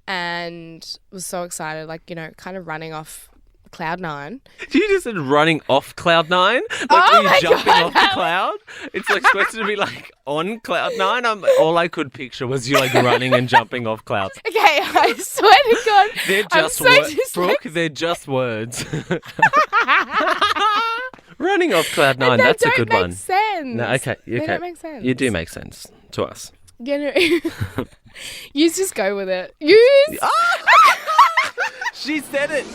and was so excited, like, you know, kind of running off cloud nine. You just said running off cloud nine? Like, Oh are you my jumping God. off the cloud? It's like supposed to be like on cloud nine. All I could picture was you like running and jumping off clouds. Okay, I swear to God, They're I'm just so words, dyslexic. Brooke. They're just words. Running off cloud nine. They That's a don't good make one. sense. No, okay. They don't make sense. You do make sense to us. You know, you just go with it. Use. She said it.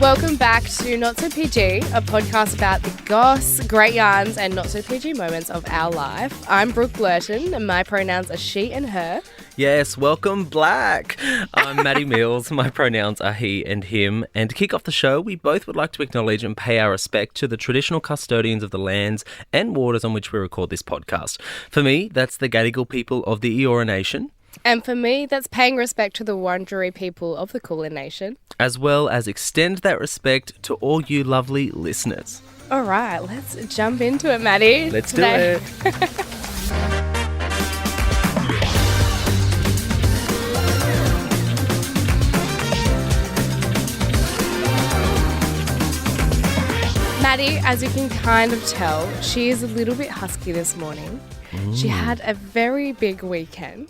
Welcome back to Not So PG, a podcast about the goss, great yarns, and not so PG moments of our life. I'm Brooke Blurton, and my pronouns are she and her. Yes, welcome Black. I'm Matty Mills. My pronouns are he and him. And to kick off the show, we both would like to acknowledge and pay our respect to the traditional custodians of the lands and waters on which we record this podcast. For me, that's the Gadigal people of the Eora Nation. And for me, that's paying respect to the Wurundjeri people of the Kulin Nation. As well as extend that respect to all you lovely listeners. All right, let's jump into it, Matty. Let's Today. do it. Maddie, as you can kind of tell, she is a little bit husky this morning. She had a very big weekend.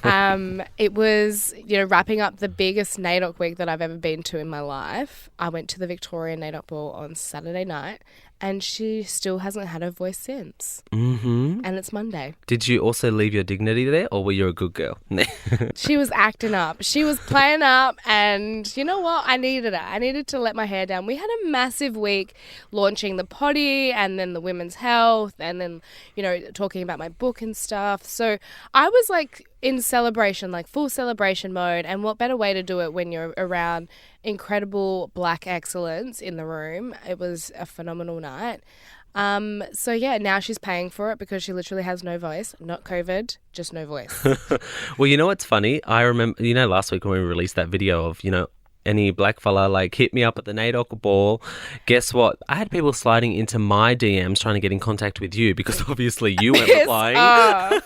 It was, wrapping up the biggest NAIDOC week that I've ever been to in my life. I went to the Victorian NAIDOC ball on Saturday night, and she still hasn't had her voice since. Mm-hmm. And it's Monday. Did you also leave your dignity there, or were you a good girl? She was acting up. She was playing up, and you know what? I needed it. I needed to let my hair down. We had a massive week launching the potty and then the women's health and then, talking about my book and stuff. So I was like in celebration, like full celebration mode. And what better way to do it when you're around incredible Black excellence in the room? It was a phenomenal night. So yeah, now she's paying for it because she literally has no voice, not COVID, just no voice. Well, you know what's funny? I remember, last week when we released that video of, any black fella like hit me up at the NAIDOC ball. Guess what? I had people sliding into my DMs trying to get in contact with you because obviously you weren't replying.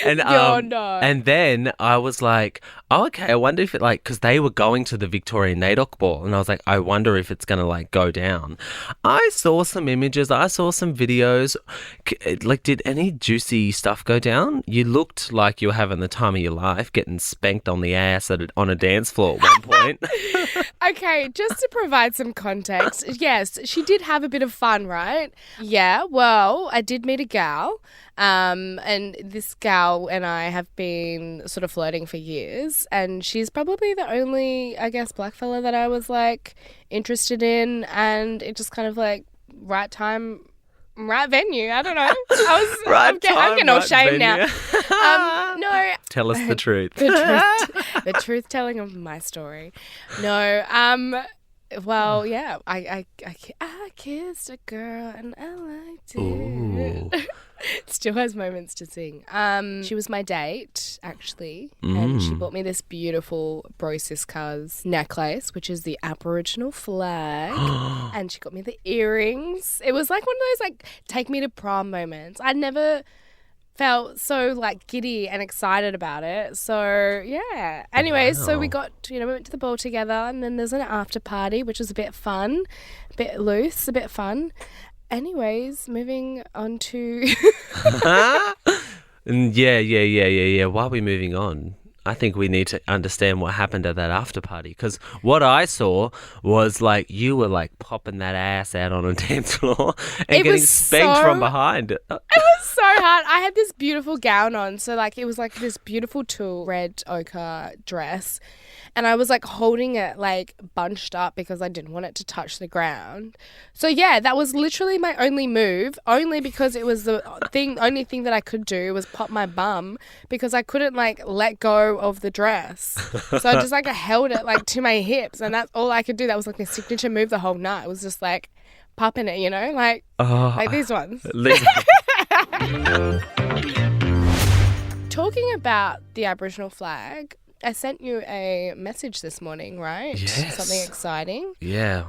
And then I was like, oh, okay, I wonder if it because they were going to the Victorian NAIDOC ball, and I was like, I wonder if it's going to go down. I saw some images. I saw some videos. Did any juicy stuff go down? You looked like you were having the time of your life, getting spanked on the ass on a dance floor at one point. Okay, just to provide some context, yes, she did have a bit of fun, right? Yeah, well, I did meet a gal, and this gal and I have been sort of flirting for years, and she's probably the only, I guess, black fella that I was interested in, and it just kind of right time, right venue. I don't know. I'm getting all shame now. No. Tell us the truth. The truth telling of my story. No. Well, yeah. I kissed a girl and I liked it. Still has moments to sing. She was my date, actually, and she bought me this beautiful Bro Sis Cuz necklace, which is the Aboriginal flag, and she got me the earrings. It was like one of those take me to prom moments. I never felt so giddy and excited about it. So yeah. Anyways, So we got we went to the ball together, and then there's an after party, which was a bit fun, a bit loose, a bit fun. Anyways, moving on to... Yeah. While we're moving on, I think we need to understand what happened at that after party. Because what I saw was you were popping that ass out on a dance floor and getting spanked from behind. It was so hard. I had this beautiful gown on. So it was this beautiful tulle red ochre dress. And I was holding it bunched up because I didn't want it to touch the ground. So yeah, that was literally my only move, only because it was the only thing that I could do was pop my bum because I couldn't let go of the dress. So I just held it to my hips, and that's all I could do. That was my signature move the whole night. It was just popping it, like these ones. Talking about the Aboriginal flag, I sent you a message this morning, right? Yes. Something exciting. Yeah.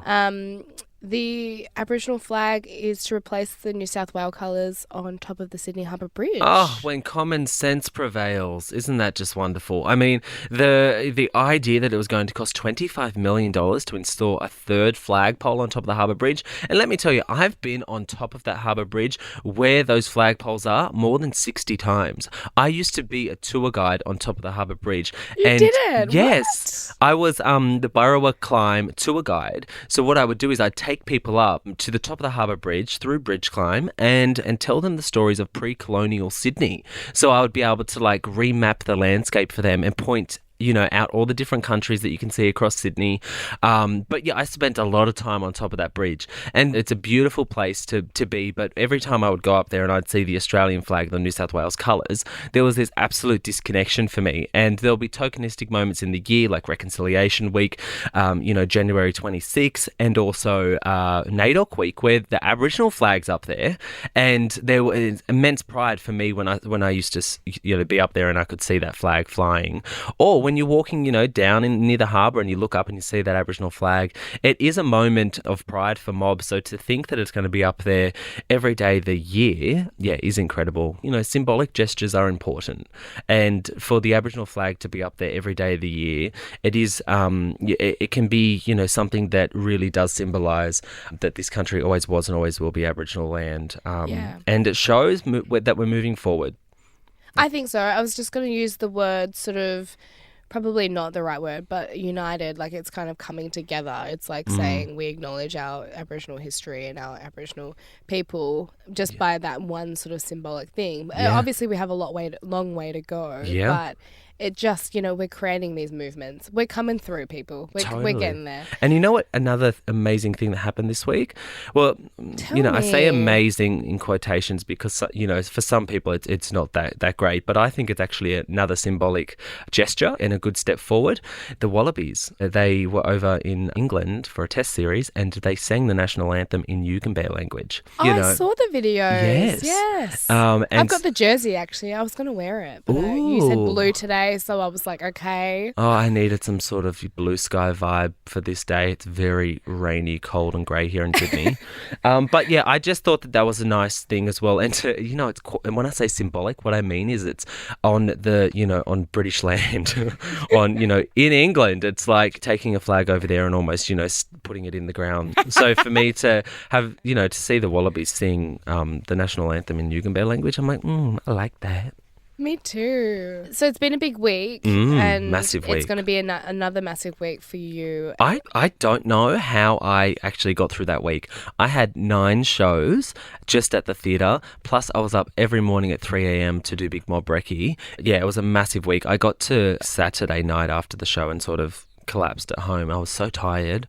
the Aboriginal flag is to replace the New South Wales colours on top of the Sydney Harbour Bridge. Oh, when common sense prevails. Isn't that just wonderful? I mean, the idea that it was going to cost $25 million to install a third flagpole on top of the harbour bridge. And let me tell you, I've been on top of that harbour bridge where those flagpoles are more than 60 times. I used to be a tour guide on top of the harbour bridge. You did it? Yes. What? I was the Burrawa Climb tour guide. So what I would do is I'd take people up to the top of the harbour bridge through bridge climb and tell them the stories of pre-colonial Sydney. So I would be able to like remap the landscape for them and point out all the different countries that you can see across Sydney. But yeah, I spent a lot of time on top of that bridge and it's a beautiful place to be. But every time I would go up there and I'd see the Australian flag, the New South Wales colours, there was this absolute disconnection for me. And there'll be tokenistic moments in the year like Reconciliation Week, January 26th and also NAIDOC Week where the Aboriginal flag's up there. And there was immense pride for me when I used to be up there and I could see that flag flying. Or when you're walking, down near the harbour and you look up and you see that Aboriginal flag, it is a moment of pride for mobs. So to think that it's going to be up there every day of the year, is incredible. Symbolic gestures are important. And for the Aboriginal flag to be up there every day of the year, it is, it can be, something that really does symbolise that this country always was and always will be Aboriginal land. And it shows that we're moving forward. I think so. I was just going to use the word sort of, probably not the right word, but united, like it's kind of coming together. It's like saying we acknowledge our Aboriginal history and our Aboriginal people just by that one sort of symbolic thing. Obviously, we have a long way to go, but it just, we're creating these movements. We're coming through, people. We're getting there. And you know what? Another amazing thing that happened this week? Well, I say amazing in quotations because, for some people it's not that great, but I think it's actually another symbolic gesture and a good step forward. The Wallabies, they were over in England for a test series and they sang the national anthem in Yugambeh language. I saw the videos. Yes. I've got the jersey, actually. I was going to wear it, but you said blue today. So I was like, okay. Oh, I needed some sort of blue sky vibe for this day. It's very rainy, cold and grey here in Sydney. But yeah, I just thought that was a nice thing as well. And to, and when I say symbolic, what I mean is it's on on British land, in England, it's like taking a flag over there and almost, putting it in the ground. So for me to have, to see the Wallabies sing the national anthem in Yugambeh language, I'm like, I like that. Me too. So it's been a big week. And massive week. It's going to be another massive week for you. I don't know how I actually got through that week. I had 9 shows just at the theatre, plus I was up every morning at 3 a.m. to do Big Mob Recce. Yeah, it was a massive week. I got to Saturday night after the show and sort of collapsed at home. I was so tired.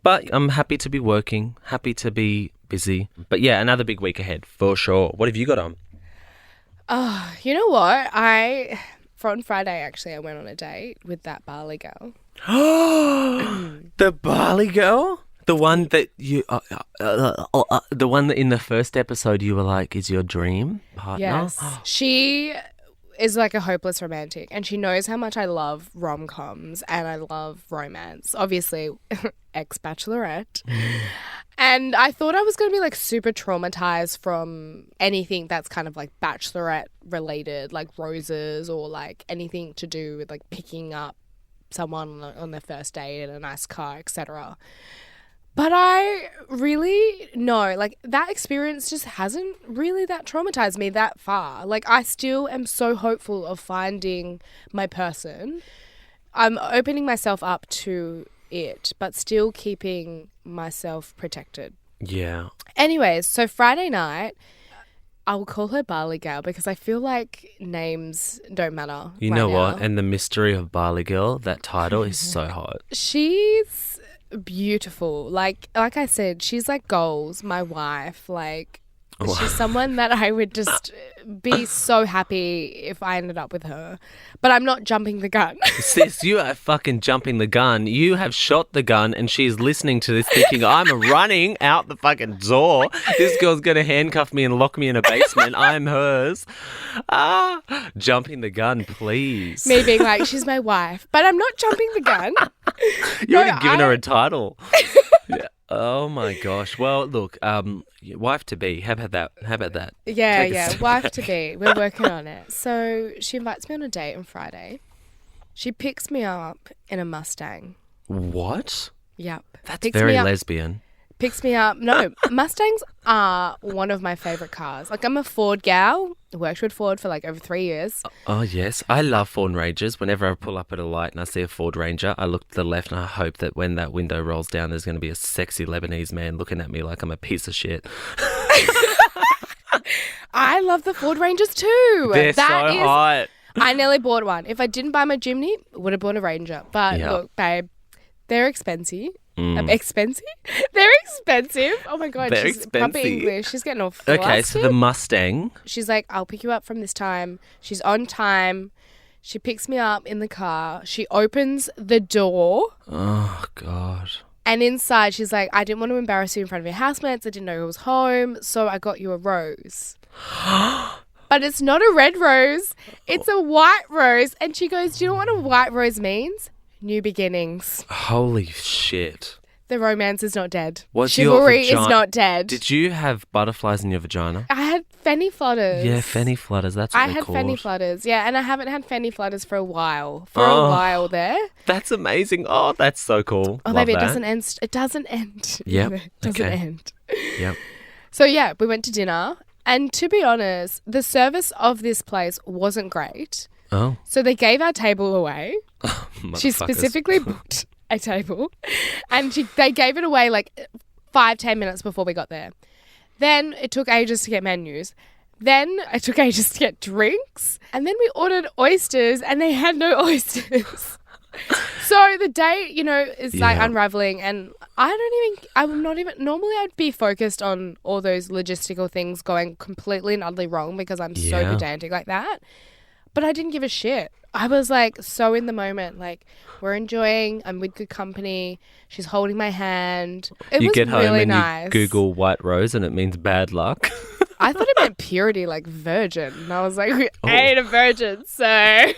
But I'm happy to be working, happy to be busy. But yeah, another big week ahead for sure. What have you got on? Oh, you know what? On Friday, actually, I went on a date with that Bali girl. The Bali girl? The one that you, the one that in the first episode you were like, is your dream partner? Yes. She is like a hopeless romantic and she knows how much I love rom-coms and I love romance. Obviously, ex-bachelorette. And I thought I was going to be like super traumatized from anything that's kind of like bachelorette related, like roses or like anything to do with like picking up someone on their first date in a nice car, etc. But I really like that experience just hasn't really that traumatized me that far. Like I still am so hopeful of finding my person. I'm opening myself up to it, but still keeping myself protected. Yeah. Anyways, so Friday night, I will call her Bali Girl because I feel like names don't matter. You know what? And the mystery of Bali Girl, that title is so hot. She's beautiful. Like I said, she's like goals, my wife. Like she's someone that I would just be so happy if I ended up with her. But I'm not jumping the gun. Sis, you are fucking jumping the gun. You have shot the gun and she's listening to this thinking, I'm running out the fucking door. This girl's going to handcuff me and lock me in a basement. I'm hers. Jumping the gun, please. Me being like, she's my wife. But I'm not jumping the gun. You're already giving her a title. Yeah. Oh my gosh. Well, look, wife to be. How about that? How about that? Yeah, Take a yeah, step wife back. to be. We're working on it. So she invites me on a date on Friday. She picks me up in a Mustang. What? Yep. That's Picks very me up. lesbian. Picks me up. No, Mustangs are one of my favourite cars. Like, I'm a Ford gal. Worked with Ford for like over 3 years. Oh, yes. I love Ford Rangers. Whenever I pull up at a light and I see a Ford Ranger, I look to the left and I hope that when that window rolls down, there's going to be a sexy Lebanese man looking at me like I'm a piece of shit. I love the Ford Rangers too. They're so hot. I nearly bought one. If I didn't buy my Jimny, would have bought a Ranger. But Yeah. look, babe, they're expensive. Expensive? They're expensive. Oh my God. They're She's proper expensive. English. She's getting all flustered. Okay, so the Mustang. She's like, I'll pick you up from this time. She's on time. She picks me up in the car. She opens the door. Oh, God. And inside, she's like, I didn't want to embarrass you in front of your housemates. I didn't know who was home. So I got you a rose. But it's not a red rose. It's a white rose. And she goes, do you know what a white rose means? New beginnings. Holy shit. The romance is not dead. Was your Chivalry is vagina- not dead. Did you have butterflies in your vagina? I had fanny flutters. Yeah, fanny flutters. That's what I they're had called. fanny flutters. Yeah, and I haven't had fanny flutters for a while. Oh. A while there. That's amazing. Oh, that's so cool. Oh, Love baby, it that. doesn't end. It doesn't end. Yep. It doesn't Okay. end. Yep. So, yeah, we went to dinner. And to be honest, the service of this place wasn't great. Oh. So they gave our table away. She Motherfuckers. specifically booked a table. And they gave it away like 5-10 minutes before we got there. Then it took ages to get menus. Then it took ages to get drinks. And then we ordered oysters and they had no oysters. So the day, is like Yeah. unraveling, and I'm not even, normally I'd be focused on all those logistical things going completely and utterly wrong because I'm so Yeah. pedantic like that. But I didn't give a shit. I was like so in the moment, like we're enjoying, I'm with good company, she's holding my hand. It You was get home really and nice. you Google white rose and it means bad luck. I thought it meant purity, like virgin. And I was like, Oh. I ain't a virgin, so...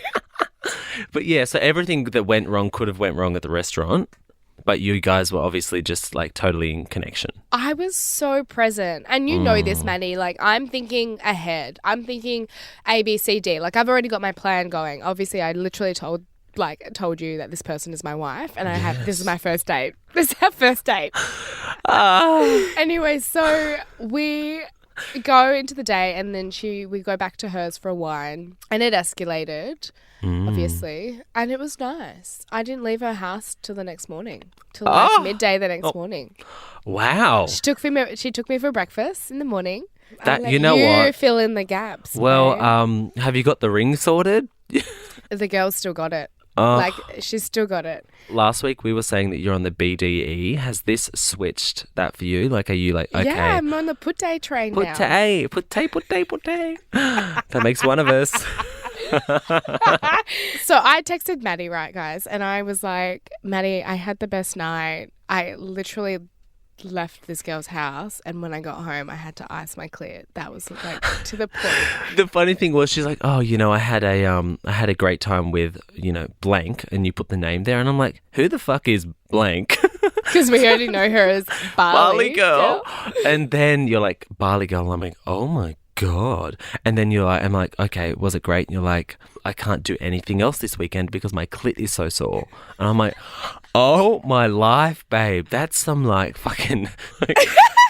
But yeah, so everything that went wrong could have went wrong at the restaurant. But you guys were obviously just like totally in connection. I was so present. And you know this, Matty. Like, I'm thinking ahead. I'm thinking A, B, C, D. Like, I've already got my plan going. Obviously, I literally told you that this person is my wife and this is my first date. This is our first date. Anyway, so we go into the day and then we go back to hers for a wine and it escalated. Obviously, and it was nice. I didn't leave her house till the next morning, till like midday the next morning. Wow. She took me for breakfast in the morning. That- I'll let you know what? fill in the gaps. Well, babe. have you got the ring sorted? The girl still got it. Oh. Like she's still got it. Last week we were saying that you're on the BDE. Has this switched that for you? Like, are you like, okay, Yeah, I'm on the put day train now. put day. That makes one of us. So I texted Matty, right, guys, and I was like, Matty, I had the best night. I literally left this girl's house, and when I got home, I had to ice my clit. That was like to the point. The funny thing was, she's like, oh, I had a great time with, blank, and you put the name there, and I'm like, who the fuck is blank? Because we already know her as Barley girl. And then you're like, Barley girl. And I'm like, oh my God. And then I'm like, okay, was it great? And you're like, I can't do anything else this weekend because my clit is so sore. And I'm like, oh my life, babe. That's some like fucking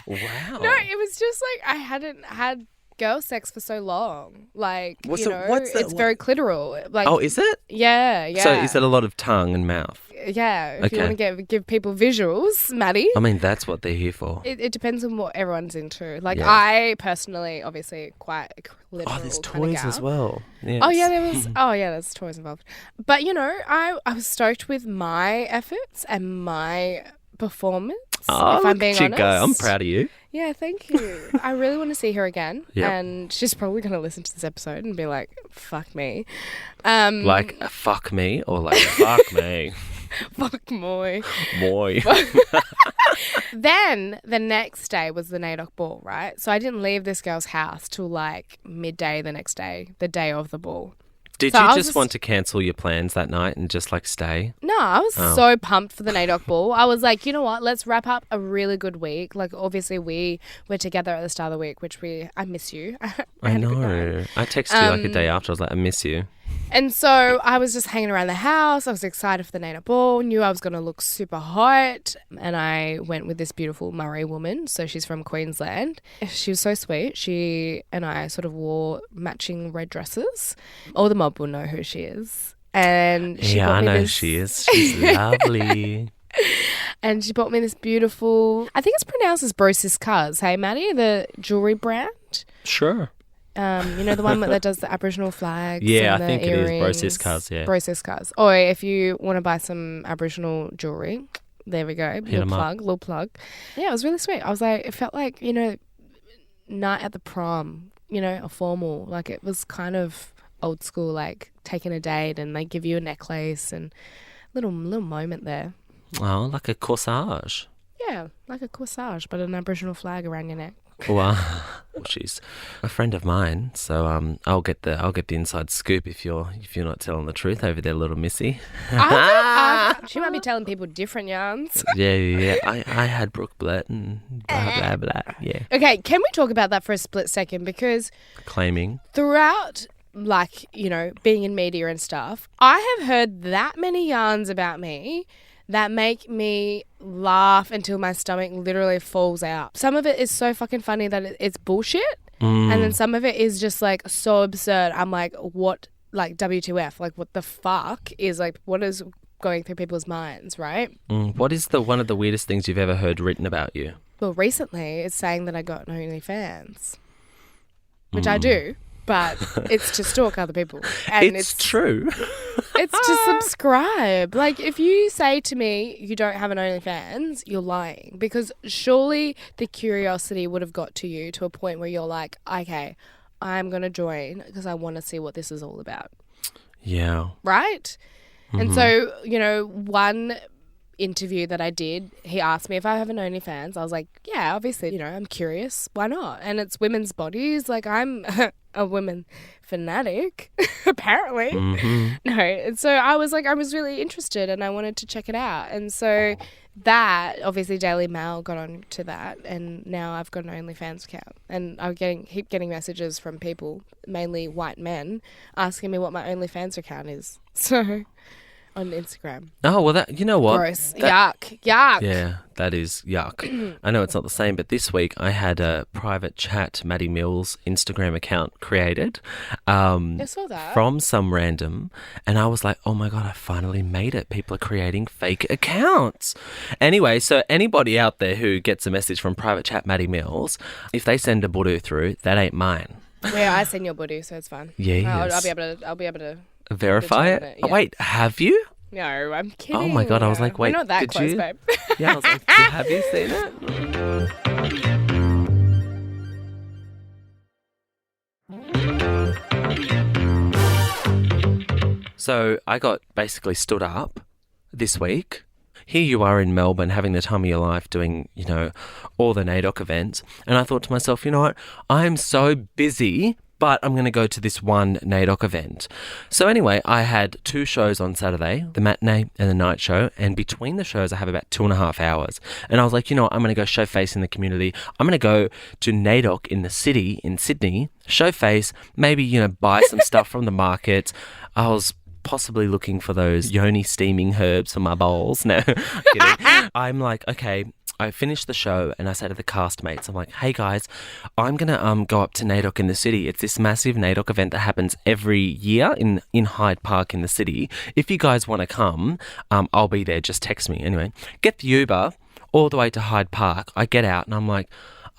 wow. No, it was just like I hadn't had girl sex for so long. Like, What's that- it's very clitoral. Like, Oh, is it? yeah. So is it a lot of tongue and mouth? Yeah, if you Okay. want to give people visuals, Matty. I mean, that's what they're here for. It depends on what everyone's into. Like, Yeah. I personally, obviously, quite a literal Oh, there's kind of toys gal. as well. Yes. Oh yeah, there's toys involved. But I was stoked with my efforts and my performance. Oh, if look I'm being at you honest. go. I'm proud of you. Yeah, thank you. I really want to see her again. Yep. And she's probably going to listen to this episode and be like, fuck me. Like, fuck me or like, fuck me. Fuck moi. Boy. Then the next day was the NAIDOC ball, right? So I didn't leave this girl's house till like midday the next day, the day of the ball. Did So you I was just want to cancel your plans that night and just like stay? No, I was so pumped for the NAIDOC ball. I was like, you know what? Let's wrap up a really good week. Like, obviously, we were together at the start of the week, which I miss you. I had a good night. know. I texted you like a day after. I was like, I miss you. And so I was just hanging around the house. I was excited for the NAIDOC ball. Knew I was going to look super hot. And I went with this beautiful Murray woman. So she's from Queensland. She was so sweet. She and I sort of wore matching red dresses. All the mob will know who she is. And she Yeah, bought I me know this... she is. She's lovely. And she bought me this beautiful, I think it's pronounced as Brosis Cuz, hey, Matty? The jewellery brand. Sure. You know, the one that does the Aboriginal flags. Yeah, and I the think earrings. it is Brosis Cuz, yeah. Brosis Cuz. Or if you want to buy some Aboriginal jewellery, there we go. Little plug. Yeah, it was really sweet. I was like, it felt like, you know, night at the prom, you know, a formal. Like, it was kind of old school, like taking a date and they give you a necklace and little moment there. Oh, like a corsage. Yeah, like a corsage, but an Aboriginal flag around your neck. Well, she's a friend of mine, so I'll get the inside scoop if you're not telling the truth over there, little missy. She might be telling people different yarns. Yeah. I had Brooke Blurton, blah blah blah. Yeah. Okay, can we talk about that for a split second? Because Claiming. throughout, like, you know, being in media and stuff, I have heard that many yarns about me that make me laugh until my stomach literally falls out. Some of it is so fucking funny that it's bullshit. And then some of it is just like so absurd. I'm like, what, like WTF? Like, what the fuck is like, what is going through people's minds, right? What is one of the weirdest things you've ever heard written about you? Well, recently it's saying that I got an OnlyFans, which I do. But it's to stalk other people. And it's true. It's to subscribe. Like, if you say to me you don't have an OnlyFans, you're lying. Because surely the curiosity would have got to you to a point where you're like, okay, I'm going to join because I want to see what this is all about. Yeah. Right? Mm-hmm. And so, you know, one interview that I did, he asked me if I have an OnlyFans. I was like, yeah, obviously, you know, I'm curious. Why not? And it's women's bodies. Like, I'm a women fanatic, apparently. Mm-hmm. No. And so I was really interested and I wanted to check it out. And so that, obviously Daily Mail got on to that, and now I've got an OnlyFans account. And I keep getting messages from people, mainly white men, asking me what my OnlyFans account is. So... on Instagram. Oh, well, you know what? Gross. Yuck. Yeah, that is yuck. I know it's not the same, but this week I had a private chat Matty Mills Instagram account created I saw that. From some random, and I was like, oh my God, I finally made it. People are creating fake accounts. Anyway, so anybody out there who gets a message from private chat Matty Mills, if they send a Budu through, that ain't mine. Yeah, I send your Budu, so it's fine. Yeah, I'll be able to verify it. Yeah. Oh, wait, have you? No, I'm kidding. Oh my God, I was like, wait, we're not that close, babe. Yeah, I was like, have you seen it? So I got basically stood up this week. Here you are in Melbourne having the time of your life doing, you know, all the NAIDOC events. And I thought to myself, you know what, I'm so busy, but I'm going to go to this one NAIDOC event. So anyway, I had 2 shows on Saturday, the matinee and the night show. And between the shows, I have about 2.5 hours. And I was like, you know what, I'm going to go show face in the community. I'm going to go to NAIDOC in the city, in Sydney, show face, maybe, you know, buy some stuff from the market. I was possibly looking for those yoni steaming herbs for my bowls. No, kidding. I'm like, okay, I finished the show and I said to the castmates, I'm like, hey guys, I'm going to go up to NAIDOC in the city. It's this massive NAIDOC event that happens every year in Hyde Park in the city. If you guys want to come, I'll be there. Just text me. Anyway, get the Uber all the way to Hyde Park. I get out and I'm like,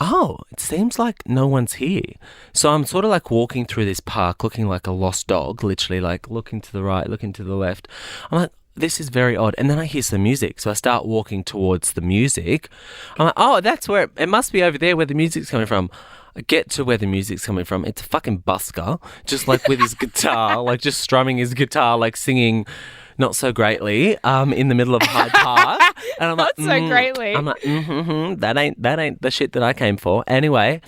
oh, it seems like no one's here. So I'm sort of like walking through this park looking like a lost dog, literally like looking to the right, looking to the left. I'm like, this is very odd. And then I hear some music. So I start walking towards the music. I'm like, oh, that's where it must be over there where the music's coming from. I get to where the music's coming from. It's a fucking busker, just like with his guitar, like just strumming his guitar, like singing Not So Greatly in the middle of Hyde Park. And I'm like, Not So Greatly. I'm like, that ain't the shit that I came for. Anyway,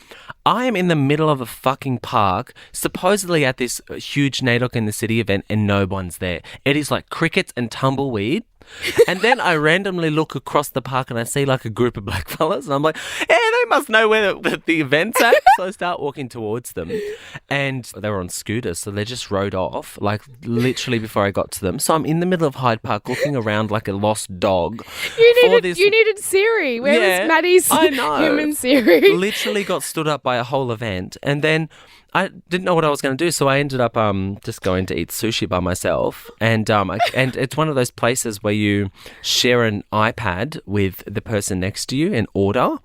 I am in the middle of a fucking park, supposedly at this huge NAIDOC in the City event, and no one's there. It is like crickets and tumbleweed. And then I randomly look across the park and I see like a group of black fellas, and I'm like, hey, they must know where the event's at. So I start walking towards them, and they were on scooters, so they just rode off like literally before I got to them. So I'm in the middle of Hyde Park looking around like a lost dog. You needed Siri. Where was Matty's human Siri? Literally got stood up by a whole event, and then I didn't know what I was going to do, so I ended up just going to eat sushi by myself. And and it's one of those places where you share an iPad with the person next to you and order.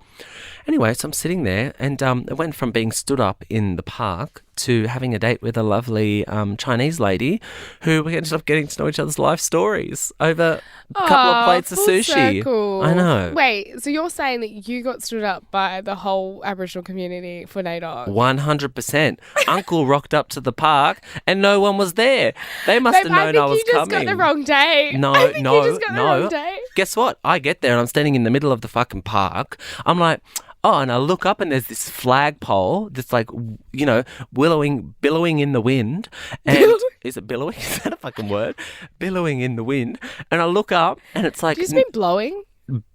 Anyway, so I'm sitting there, and it went from being stood up in the park to having a date with a lovely Chinese lady who we ended up getting to know each other's life stories over a couple of plates of sushi. Circle. I know. Wait, so you're saying that you got stood up by the whole Aboriginal community for NAIDOC? 100%. Uncle rocked up to the park and no one was there. They must have known I was coming. I think you just got the wrong day. No. You just got the wrong day. Guess what? I get there and I'm standing in the middle of the fucking park. I'm like, oh, and I look up and there's this flagpole that's like, you know, billowing in the wind. And is it billowing? Is that a fucking word? Billowing in the wind. And I look up and it's like... Do you just mean blowing?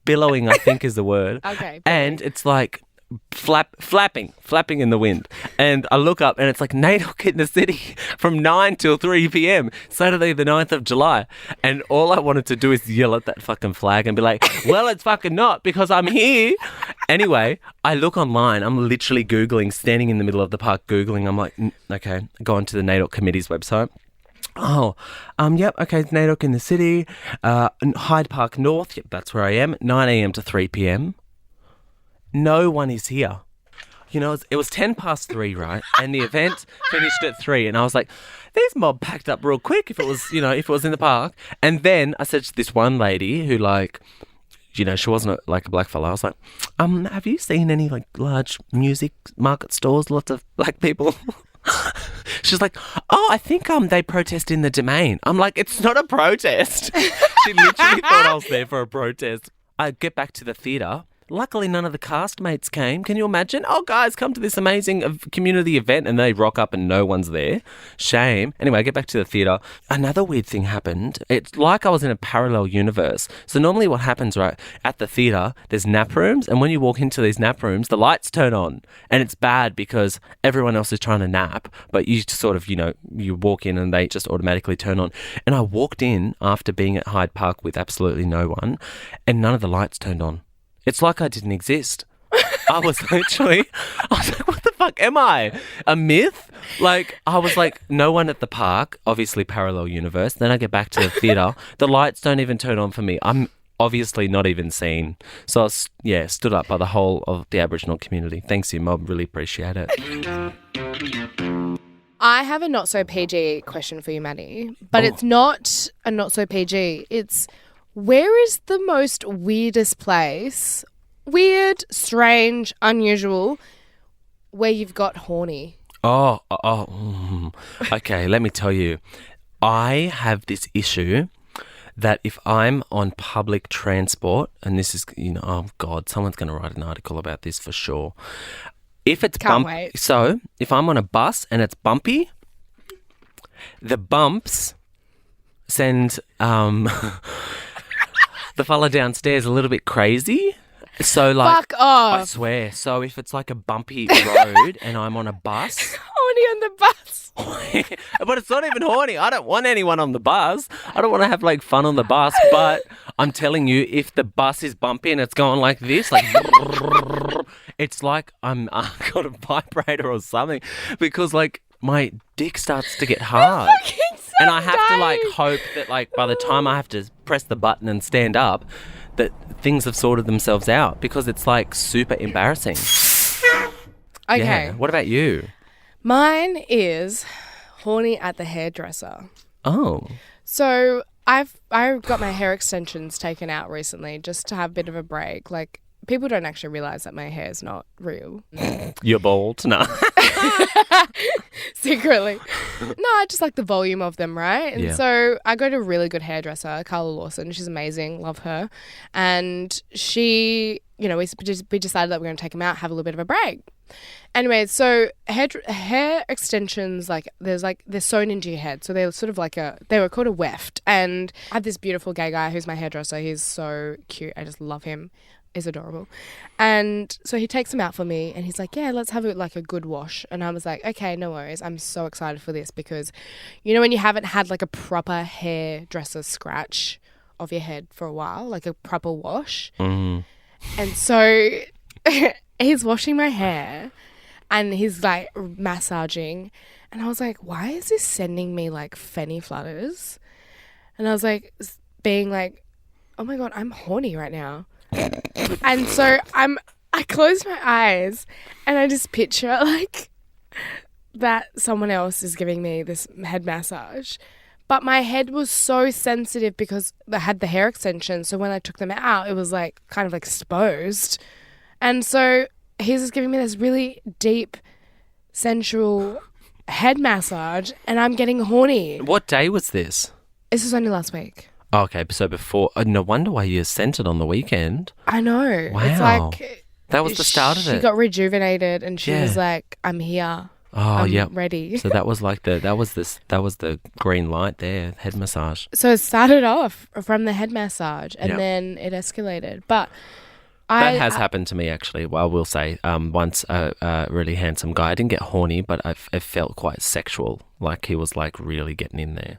Billowing, I think, is the word. Okay. And it's like flapping in the wind. And I look up and it's like NAIDOC in the City from 9 till 3 p.m, Saturday the 9th of July. And all I wanted to do is yell at that fucking flag and be like, well, it's fucking not because I'm here. Anyway, I look online. I'm literally Googling, standing in the middle of the park Googling. I'm like, okay, go on to the NAIDOC committee's website. Oh, yep, okay, NAIDOC in the City, Hyde Park North, yep, that's where I am, 9 a.m. to 3 p.m. No one is here. You know, it was 10 past 3, right? And the event finished at 3. And I was like, this mob packed up real quick if it was, if it was in the park. And then I said to this one lady who, like, she wasn't like a black fella. I was like, have you seen any, like, large music market stores, lots of black people? She's like, oh, I think they protest in the Domain. I'm like, it's not a protest. She literally thought I was there for a protest. I get back to the theatre. Luckily, none of the castmates came. Can you imagine? Oh, guys, come to this amazing community event, and they rock up and no one's there. Shame. Anyway, I get back to the theatre. Another weird thing happened. It's like I was in a parallel universe. So normally what happens, right, at the theatre, there's nap rooms, and when you walk into these nap rooms, the lights turn on. And it's bad because everyone else is trying to nap, but you sort of, you walk in and they just automatically turn on. And I walked in after being at Hyde Park with absolutely no one, and none of the lights turned on. It's like I didn't exist. I was like, what the fuck am I? A myth? Like, I was like, no one at the park, obviously parallel universe. Then I get back to the theatre. The lights don't even turn on for me. I'm obviously not even seen. So I was, stood up by the whole of the Aboriginal community. Thanks, you mob. Really appreciate it. I have a not so PG question for you, Matty. But It's not a not so PG. It's... where is the most weirdest place, weird, strange, unusual, where you've got horny? Okay, let me tell you. I have this issue that if I'm on public transport, and this is, oh God, someone's going to write an article about this for sure. If it's bumpy, so if I'm on a bus and it's bumpy, the bumps send the fella downstairs a little bit crazy. So, like, fuck off. I swear. So if it's like a bumpy road and I'm on a bus. Horny on the bus. But it's not even horny. I don't want anyone on the bus. I don't want to have like fun on the bus. But I'm telling you, if the bus is bumpy and it's going like this, like it's like I've got a vibrator or something, because like my dick starts to get hard. And I have to like hope that like by the time I have to press the button and stand up, that things have sorted themselves out, because it's like super embarrassing. Okay. Yeah. What about you? Mine is horny at the hairdresser. Oh. So I got my hair extensions taken out recently just to have a bit of a break. Like, people don't actually realise that my hair is not real. You're bald? No. Secretly. No, I just like the volume of them, right? And so I go to a really good hairdresser, Carla Lawson. She's amazing. Love her. And she, we decided that we're going to take them out, have a little bit of a break. Anyway, so hair extensions, like they're sewn into your head. So they were sort of like they were called a weft. And I had this beautiful gay guy who's my hairdresser. He's so cute. I just love him. He's adorable. And so he takes them out for me and he's like, yeah, let's have a good wash. And I was like, okay, no worries. I'm so excited for this because, you know, when you haven't had like a proper hairdresser scratch of your head for a while, like a proper wash. Mm. And so he's washing my hair and he's like massaging. And I was like, why is this sending me like fanny flutters? And I was like, being like, oh my God, I'm horny right now. And so I close my eyes and I just picture like that someone else is giving me this head massage. But my head was so sensitive because I had the hair extensions. So when I took them out, it was like kind of exposed. And so he's just giving me this really deep, sensual head massage and I'm getting horny. What day was this? This was only last week. Oh, okay, so before... no wonder why you sent it on the weekend. I know. Wow. It's like... That was the start of it. She got rejuvenated and she was like, I'm here. Oh, yeah. I'm ready. So that was like that was the green light there, head massage. So it started off from the head massage and then it escalated. But that has happened to me actually. Well, I will say once a really handsome guy. I didn't get horny, but it felt quite sexual. Like he was like really getting in there.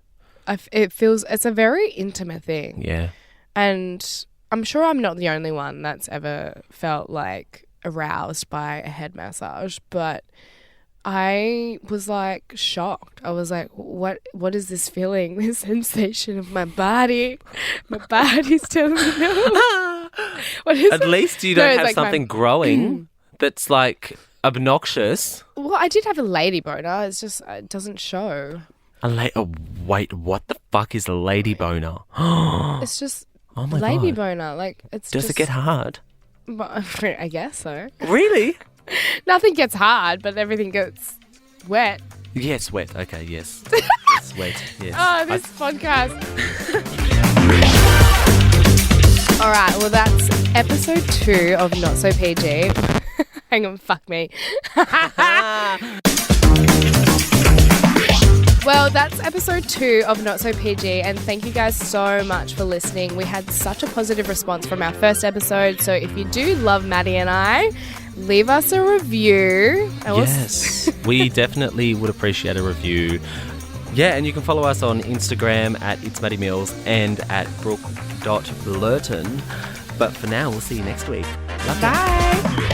It's a very intimate thing. Yeah. And I'm sure I'm not the only one that's ever felt like aroused by a head massage, but I was like shocked. I was like, what is this feeling? This sensation of my body. My body's telling me no. What is At it? least you don't have like something growing that's like obnoxious. Well, I did have a lady boner. It's just, it doesn't show. Wait, what the fuck is a lady boner? It's just oh my lady God. boner. Like, it's Does it get hard? I guess so. Really? Nothing gets hard, but everything gets wet. Yes, wet. Okay, yes. It's wet, yes. Oh, this podcast. All right, well, that's episode 2 of Not So PG. Hang on, fuck me. Well, that's episode 2 of Not So PG, and thank you guys so much for listening. We had such a positive response from our first episode, so if you do love Matty and I, leave us a review. Yes, we definitely would appreciate a review. Yeah, and you can follow us on Instagram at It's Matty Mills and at Brooke.Blurton. But for now, we'll see you next week. Love you. Bye.